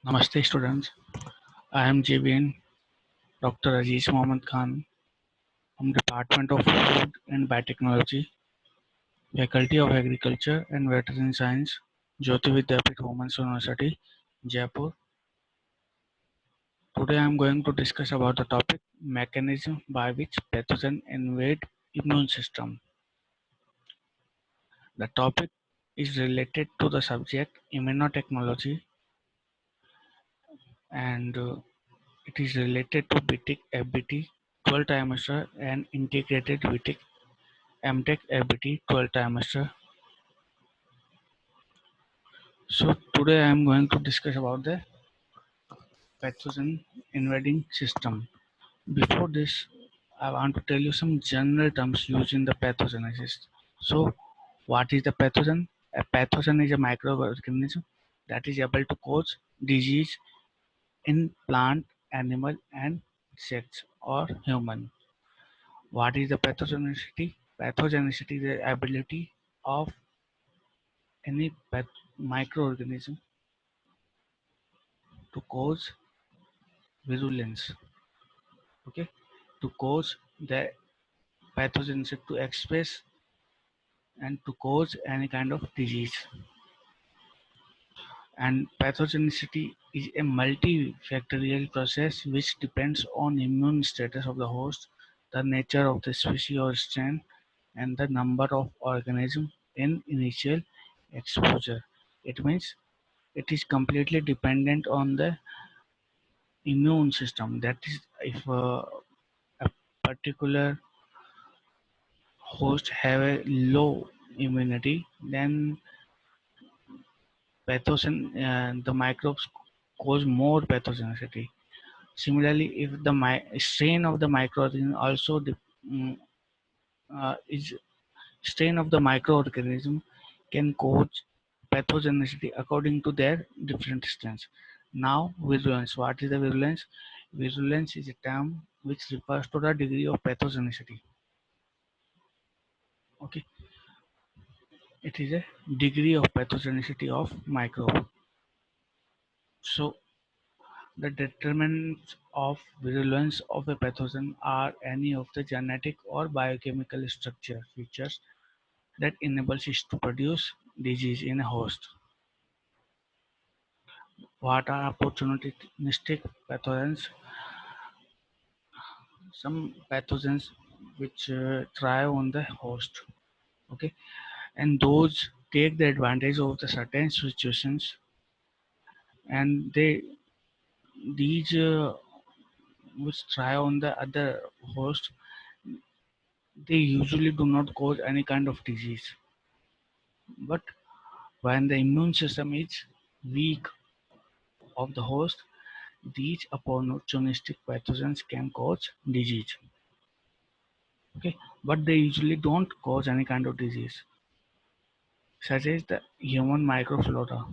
Namaste students, I am JBN Dr. Aziz Mohammed Khan from Department of Food and Biotechnology, Faculty of Agriculture and Veterinary Science, Jyoti Vidyapith Women's University, Jaipur. Today I am going to discuss about the topic mechanism by which pathogen invade immune system. The topic is related to the subject immunotechnology and it is related to BTech FBT 12 trimester and integrated BTech MTech FBT 12 trimester. So today I am going to discuss about the pathogen invading system. Before this, I want to tell you some general terms used in the pathogenesis. So what is the pathogen? A pathogen is a microorganism that is able to cause disease in plant, animal and insects or human. What is the pathogenicity? Pathogenicity is the ability of any microorganism to cause virulence, okay, to cause the pathogens to express and to cause any kind of disease. And pathogenicity is a multifactorial process which depends on immune status of the host, the nature of the species or strain, and the number of organisms in initial exposure. It means it is completely dependent on the immune system. That is, if a particular hosts have a low immunity, then pathogen the microbes cause more pathogenicity. Similarly, if the strain of the microorganism also mm, is strain of the microorganism can cause pathogenicity according to their different strains. Now, virulence. What is the virulence? Virulence is a term which refers to the degree of pathogenicity. Okay, it is a degree of pathogenicity of microbe. So the determinants of virulence of a pathogen are any of the genetic or biochemical structure features that enables it to produce disease in a host. What are opportunistic pathogens? Some pathogens which thrive on the host, okay, and those take the advantage of the certain situations, and these which thrive on the other host, they usually do not cause any kind of disease. But when the immune system is weak of the host, these opportunistic pathogens can cause disease. Okay, but they usually don't cause any kind of disease, such as the human microflora.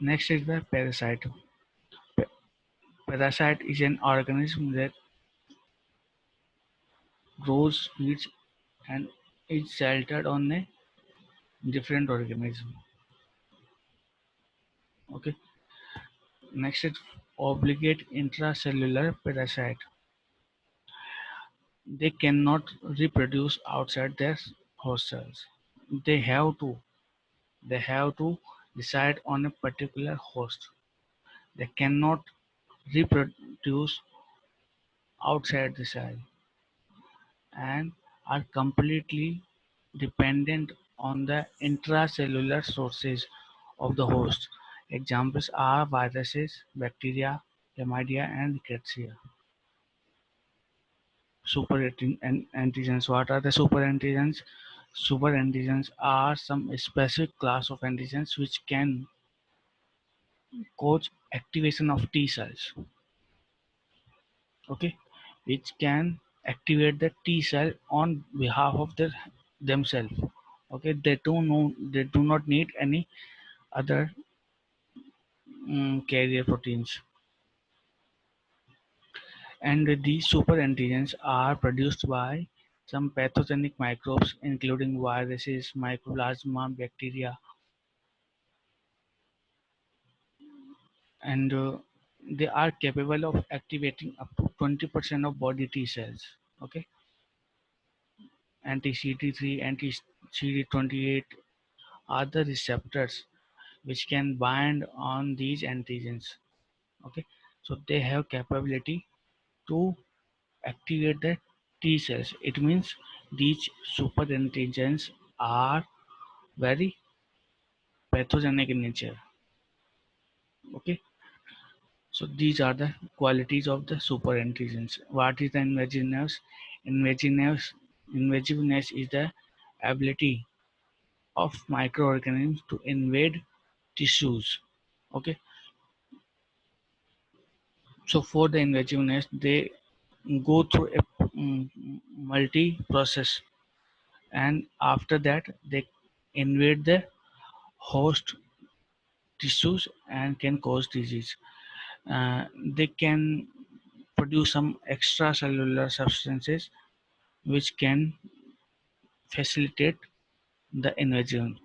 Next is the parasite. Pa- Parasite is an organism that grows, feeds, and is sheltered on a different organism. Okay. Next is obligate intracellular parasite. They cannot reproduce outside their host cells. They have to they have to reside on a particular host. They cannot reproduce outside the cell and are completely dependent on the intracellular sources of the host. Examples are viruses, bacteria, chlamydia, and rickettsia. Antigens. What are the super antigens? Super antigens are some specific class of antigens which can cause activation of T cells. Okay, which can activate the T cell on behalf of themselves. Okay, they do not need any other carrier proteins. And these super antigens are produced by some pathogenic microbes, including viruses, mycoplasma, bacteria, and they are capable of activating up to 20% of body T cells. Okay, anti-CD3, anti-CD28 are the receptors which can bind on these antigens. Okay, so they have capability to activate the T cells. It means these super antigens are very pathogenic in nature. Okay, so these are the qualities of the super antigens. What is the invasiveness? Invasiveness, invasiveness is the ability of microorganisms to invade tissues. Okay, so for the invasiveness, they go through a multi process, and after that they invade the host tissues and can cause disease. They can produce some extracellular substances which can facilitate the invasion.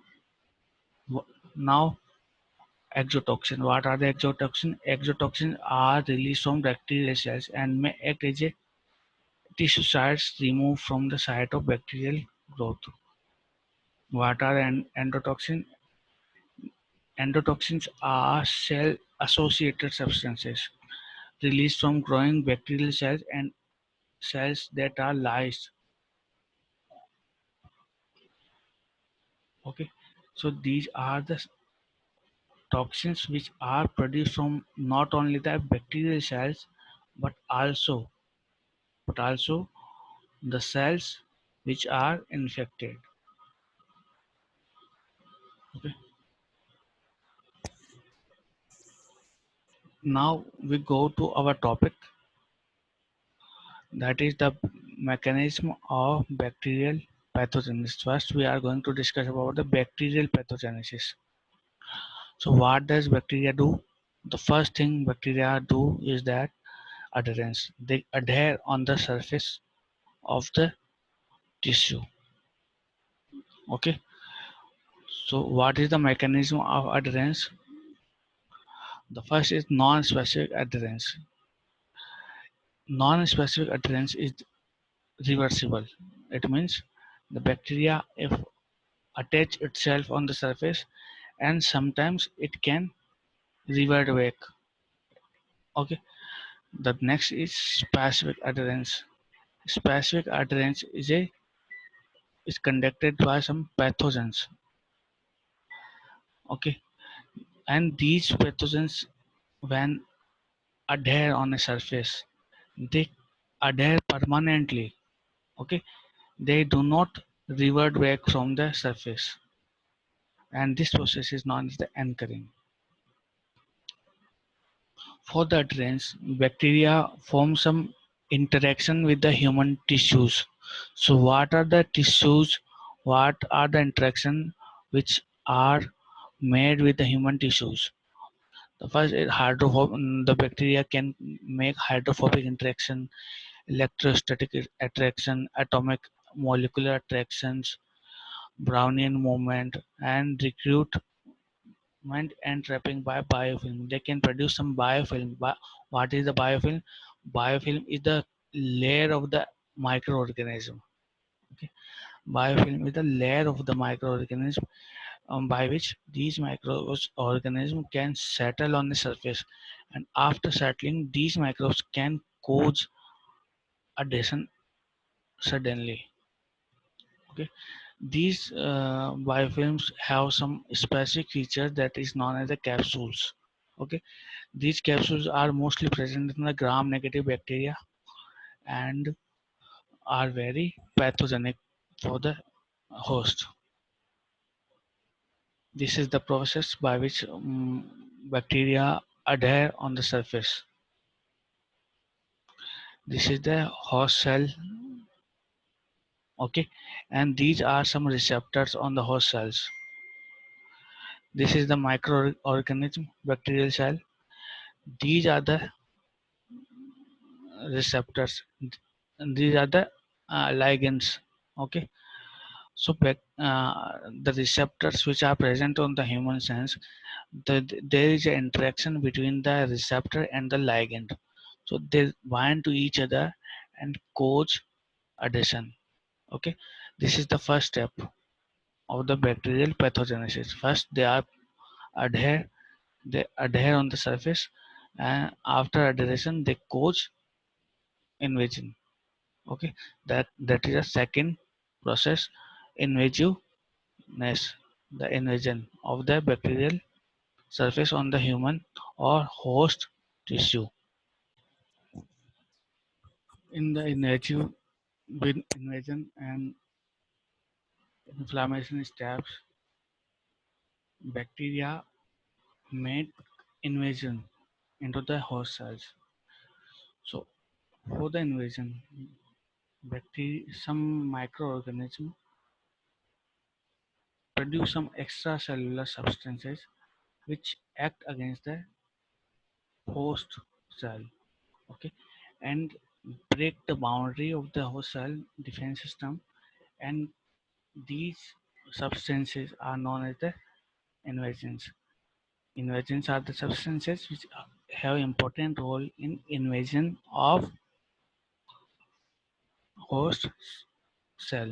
Now, exotoxin. What are the exotoxin? Exotoxins are released from bacterial cells and may act as a tissue sites removed from the site of bacterial growth. What are endotoxin? Endotoxins are cell-associated substances released from growing bacterial cells and cells that are lysed. Okay, so these are the toxins which are produced from not only the bacterial cells but also but also the cells which are infected. Okay, now we go to our topic, that is the mechanism of bacterial pathogenesis. First, we are going to discuss about the bacterial pathogenesis. So, what does bacteria do? The first thing bacteria do is that adherence. They adhere on the surface of the tissue. Okay. So, what is the mechanism of adherence? The first is non-specific adherence. Non-specific adherence is reversible. It means the bacteria if attach itself on the surface and sometimes it can revert back. Okay, the next is specific adherence. Specific adherence is conducted by some pathogens. Okay, and these pathogens when adhere on a surface, they adhere permanently. Okay, they do not revert back from the surface, and this process is known as the anchoring. For the adherence, bacteria form some interaction with the human tissues. So, what are the tissues? What are the interaction which are made with the human tissues? The first is hydrophobic. The bacteria can make hydrophobic interaction, electrostatic attraction, atomic molecular attractions, Brownian movement, and recruitment and trapping by biofilm. They can produce some biofilm. What is the biofilm? Biofilm is the layer of the microorganism. Okay. Biofilm is the layer of the microorganism by which these microorganisms can settle on the surface, and after settling, these microbes can cause adhesion suddenly. Okay, these biofilms have some specific feature that is known as the capsules. Okay, these capsules are mostly present in the gram-negative bacteria and are very pathogenic for the host. This is the process by which bacteria adhere on the surface. This is the host cell. Okay, and these are some receptors on the host cells. This is the microorganism bacterial cell. These are the receptors. These are the ligands. Okay, so the receptors which are present on the human cells, there is an interaction between the receptor and the ligand. So they bind to each other and cause adhesion. Okay, this is the first step of the bacterial pathogenesis. First, adhere, they adhere on the surface, and after adhesion, they cause invasion. Okay, that is a second process, invasiveness, the invasion of the bacterial surface on the human or host tissue. In the invasive with invasion and inflammation steps, bacteria made invasion into the host cells. So for the invasion, bacteria, some microorganisms produce some extracellular substances which act against the host cell, okay, and break the boundary of the host cell defense system, and these substances are known as the invasions. Invasions are the substances which have important role in invasion of host cell.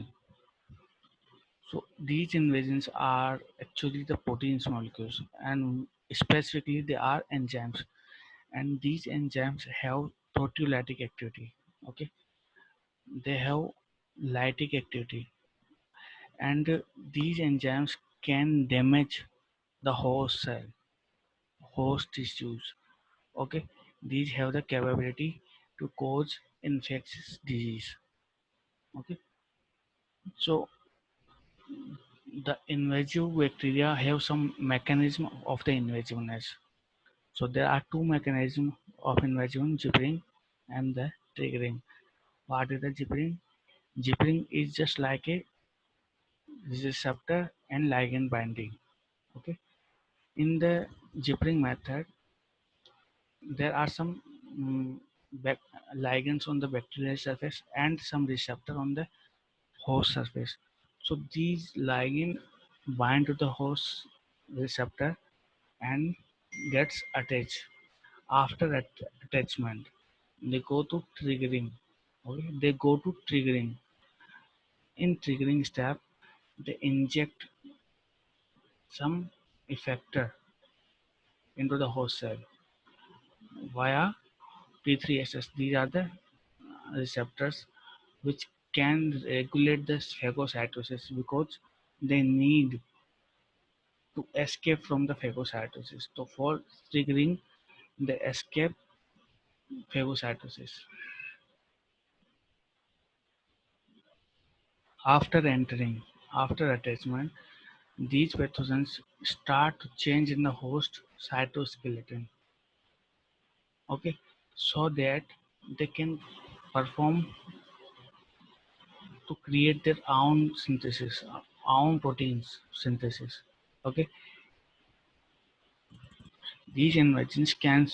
So these invasions are actually the proteins molecules, and specifically they are enzymes, and these enzymes have proteolytic activity. Okay, they have lytic activity, and these enzymes can damage the host cell, host tissues. Okay, these have the capability to cause infectious disease. Okay, so the invasive bacteria have some mechanism of the invasiveness. So there are two mechanisms of invasion: zippering and the triggering. What is the zippering? Zippering is just like a receptor and ligand binding. Okay. In the zippering method, there are some mm, ligands on the bacterial surface and some receptor on the host surface. So these ligand bind to the host receptor and gets attached. After attachment, they go to triggering. Okay, they go to triggering. In triggering step, they inject some effector into the host cell via P3SS. These are the receptors which can regulate the phagocytosis because they need to escape from the phagocytosis. So for triggering, they escape phagocytosis. After entering, after attachment, these pathogens start to change in the host cytoskeleton, okay, so that they can perform to create their own synthesis, own proteins synthesis. Okay, these invasions can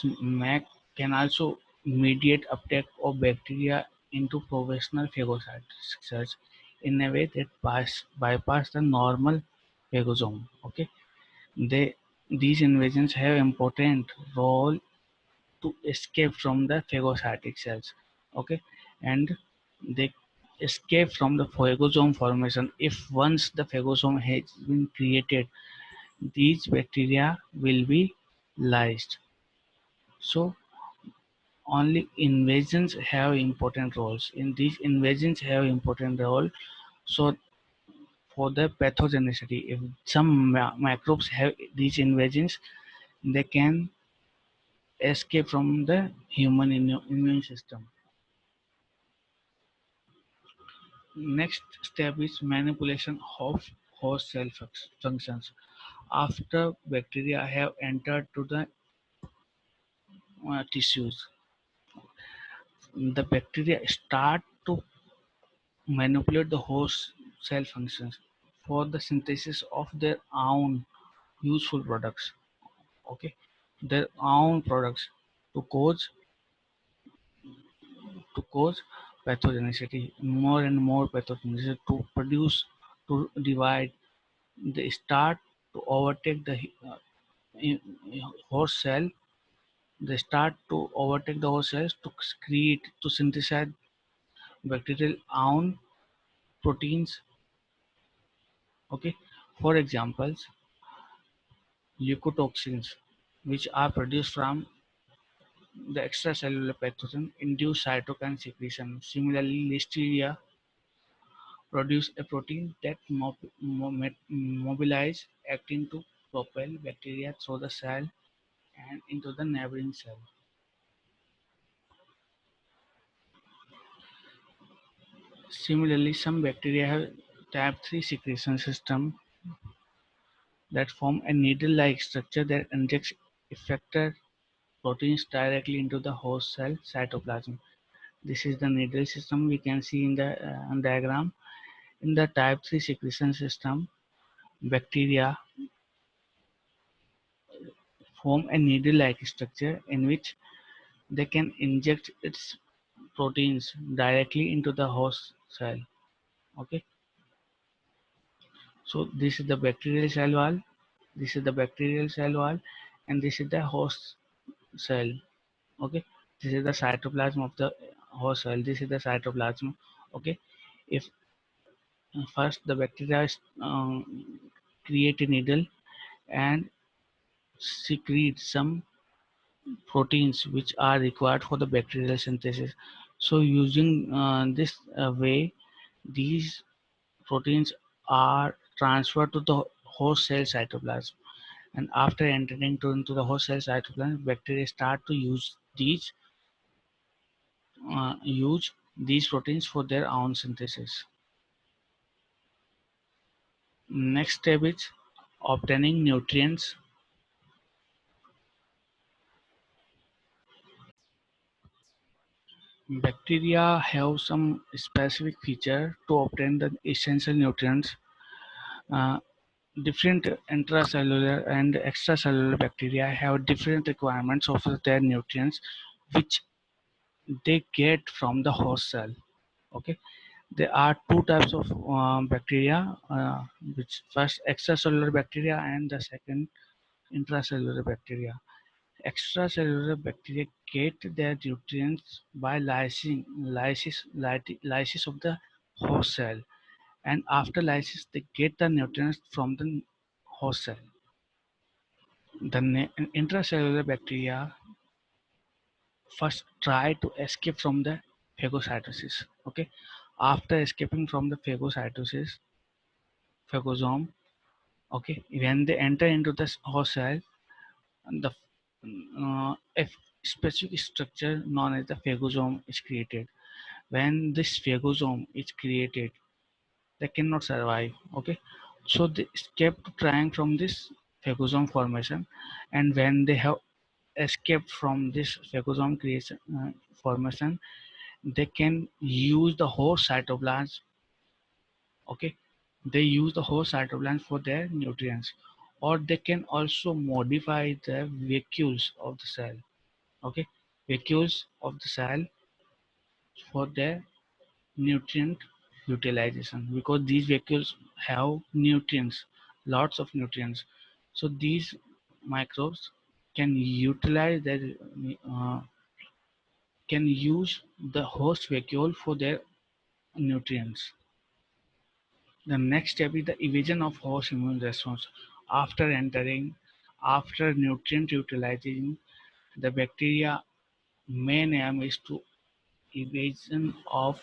also mediate uptake of bacteria into professional phagocytic cells in a way that bypass the normal phagosome. Okay, they these invasions have important role to escape from the phagocytic cells. Okay, and they escape from the phagosome formation. If once the phagosome has been created, these bacteria will be lysed. So only invasions have important roles. In these invasions have important role. So for the pathogenicity, if some microbes have these invasions, they can escape from the human immune system. Next step is manipulation of host cell functions. After bacteria have entered to the tissues, the bacteria start to manipulate the host cell functions for the synthesis of their own useful products. Okay, their own products to cause to cause pathogenicity, more and more pathogenicity to produce to divide. They start to overtake the i- host cell. They start to overtake the host cells to create to synthesize bacterial own proteins. Okay, for examples, leukotoxins, which are produced from the extracellular pathogen induce cytokine secretion. Similarly, Listeria produce a protein that mobilize actin to propel bacteria through the cell and into the neighboring cell. Similarly, some bacteria have type 3 secretion system that form a needle-like structure that injects effector proteins directly into the host cell cytoplasm. This is the needle system we can see in the diagram. In the type 3 secretion system, bacteria form a needle-like structure in which they can inject its proteins directly into the host cell. Okay, so this is the bacterial cell wall, this is the bacterial cell wall, and this is the host cell. Okay, this is the cytoplasm of the host cell. This is the cytoplasm. Okay, if first the bacteria create a needle and secrete some proteins which are required for the bacterial synthesis. So using this way, these proteins are transferred to the host cell cytoplasm, and after entering into the host cell cytoplasm, bacteria start to use these proteins for their own synthesis. Next step is obtaining nutrients. Bacteria have some specific feature to obtain the essential nutrients. Uh, Different intracellular and extracellular bacteria have different requirements of their nutrients, which they get from the host cell. Okay, there are two types of bacteria, which first extracellular bacteria and the second intracellular bacteria. Extracellular bacteria get their nutrients by lysis of the host cell, and after lysis they get the nutrients from the host cell. The intracellular bacteria first try to escape from the phagocytosis. Okay, after escaping from the phagosome. Okay, when they enter into the host cell, the a specific structure known as the phagosome is created. When this phagosome is created, they cannot survive. Okay, so they escape trying from this phagosome formation, and when they have escaped from this phagosome creation formation, they can use the host cytoplasm. Okay, they use the host cytoplasm for their nutrients, or they can also modify the vacuoles of the cell. Okay, vacuoles of the cell for their nutrient utilization, because these vacuoles have nutrients, lots of nutrients. So these microbes can utilize their uh, can use the host vacuole for their nutrients. The next step is the evasion of host immune response. After entering, after nutrient utilizing, the bacteria main aim is to evasion of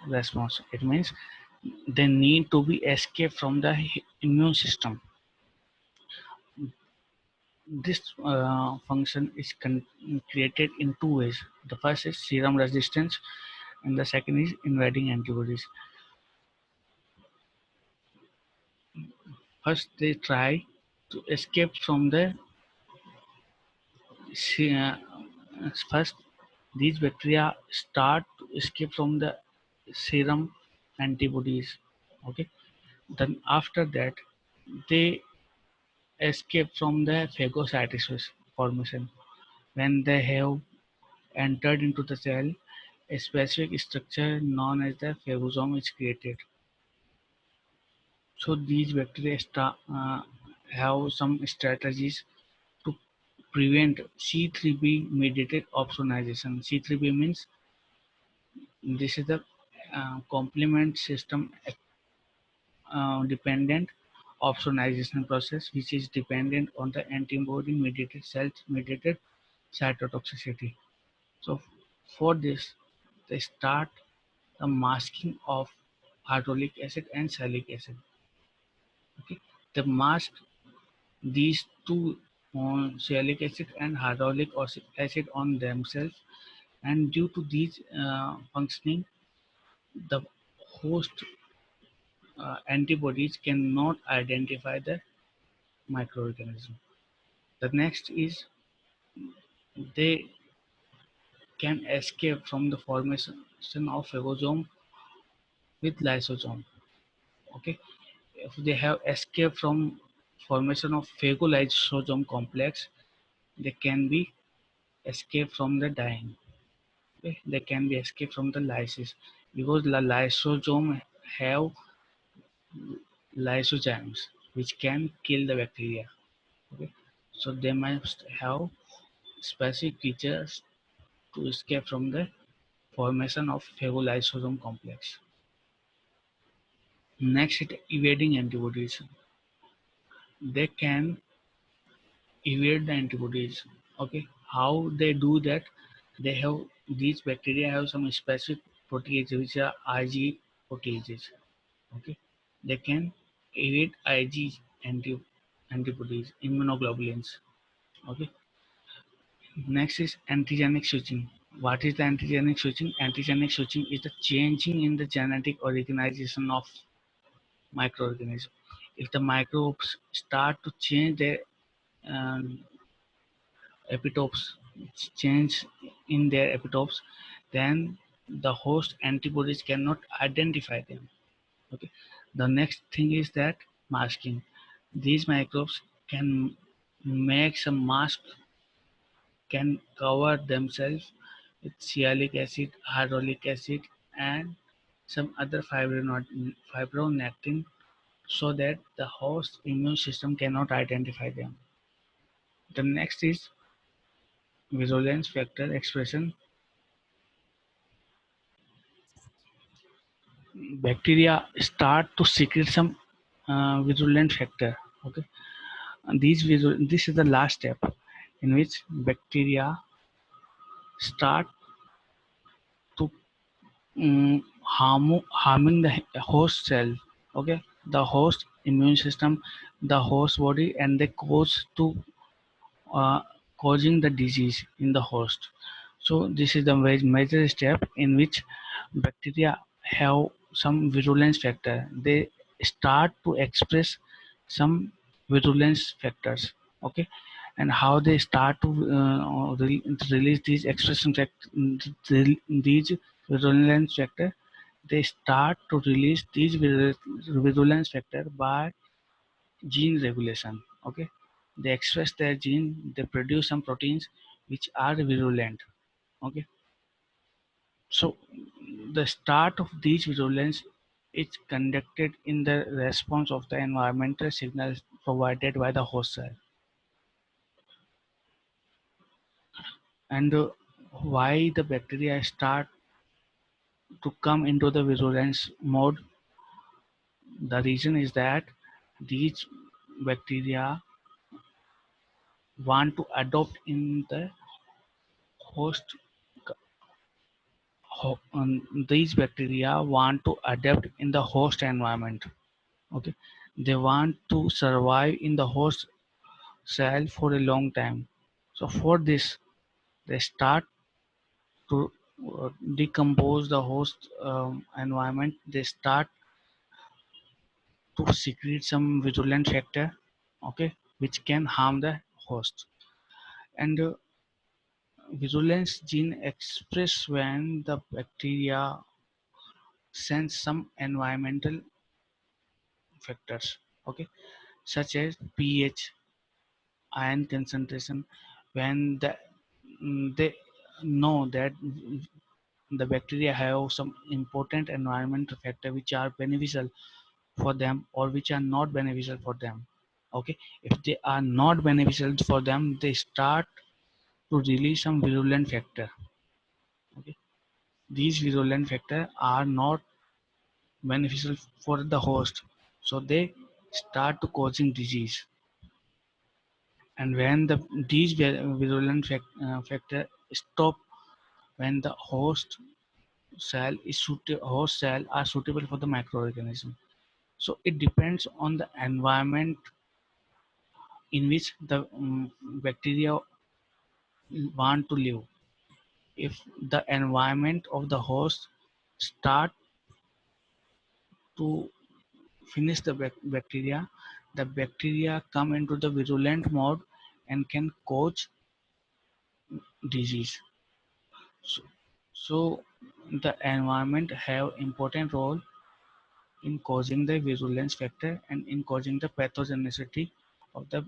response. It means they need to be escaped from the immune system. This function is created in two ways. The first is serum resistance, and the second is invading antibodies. First, they try to escape from the se- uh, first these bacteria start to escape from the serum antibodies. Okay, then after that they escape from the phagocytosis formation. When they have entered into the cell, a specific structure known as the phagosome is created. So these bacteria have some strategies to prevent C3b mediated opsonization. C3b means this is the complement system dependent opsonization process, which is dependent on the antibody mediated cell mediated cytotoxicity. So for this, they start the masking of hyaluronic acid and salicylic acid. Okay, they mask these two on salicylic acid and hyaluronic acid on themselves, and due to these functioning, the host antibodies cannot identify the microorganism. The next is they can escape from the formation of phagosome with lysosome. Okay, if they have escaped from formation of phagolysosome complex, they can be escaped from the dying. Okay, they can be escaped from the lysis because the lysosome have lysozymes which can kill the bacteria. Okay, so they must have specific features to escape from the formation of phagolysosome complex. Next is evading antibodies. They can evade the antibodies. Okay, how they do that? They have these bacteria have some specific proteases which are Ig proteases. Okay, they can evade Ig antibodies, immunoglobulins. Okay, next is antigenic switching. What is the antigenic switching? Antigenic switching is the changing in the genetic organization of microorganism. If the microbes start to change their um, epitopes, change in their epitopes, then the host antibodies cannot identify them. Okay. The next thing is that masking. These microbes can make some mask, can cover themselves with sialic acid, hyaluronic acid, and some other fibronectin so that the host immune system cannot identify them. The next is virulence factor expression. Bacteria start to secrete some virulent factor. Okay, and this is the last step in which bacteria start to harming the host cell. Okay, the host immune system, the host body, and they cause to uh, causing the disease in the host. So this is the major step in which bacteria have some virulence factor. They start to express some virulence factors. Okay, and how they start to release these expression these virulence factor. They start to release these virulence factor by gene regulation. Okay, they express their gene, they produce some proteins which are virulent. Okay, so the start of these virulence is conducted in the response of the environmental signals provided by the host cell. And why the bacteria start to come into the virulence mode? The reason is that these bacteria want to adopt in the host. These bacteria want to adapt in the host environment. Okay, they want to survive in the host cell for a long time. So for this, they start to decompose the host environment. They start to secrete some virulent factor, okay, which can harm the host. And virulence gene express when the bacteria sense some environmental factors, okay, such as pH, ion concentration. When they know that the bacteria have some important environmental factor which are beneficial for them or which are not beneficial for them. Okay, if they are not beneficial for them, they start to release some virulent factor. Okay, these virulent factor are not beneficial for the host, so they start to causing disease. And when these virulent factor stop, when the host cell are suitable for the microorganism. So it depends on the environment in which the bacteria want to live. If the environment of the host start to finish the the bacteria come into the virulent mode and can cause disease. So, so the environment have important role in causing the virulence factor and in causing the pathogenicity of the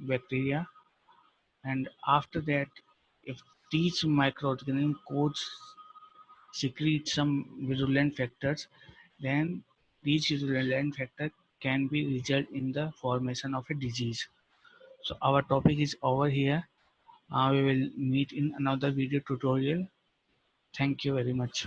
bacteria. And after that, if these microorganisms cause secrete some virulent factors, then these virulent factor can be result in the formation of a disease. So our topic is over here. We will meet in another video tutorial. Thank you very much.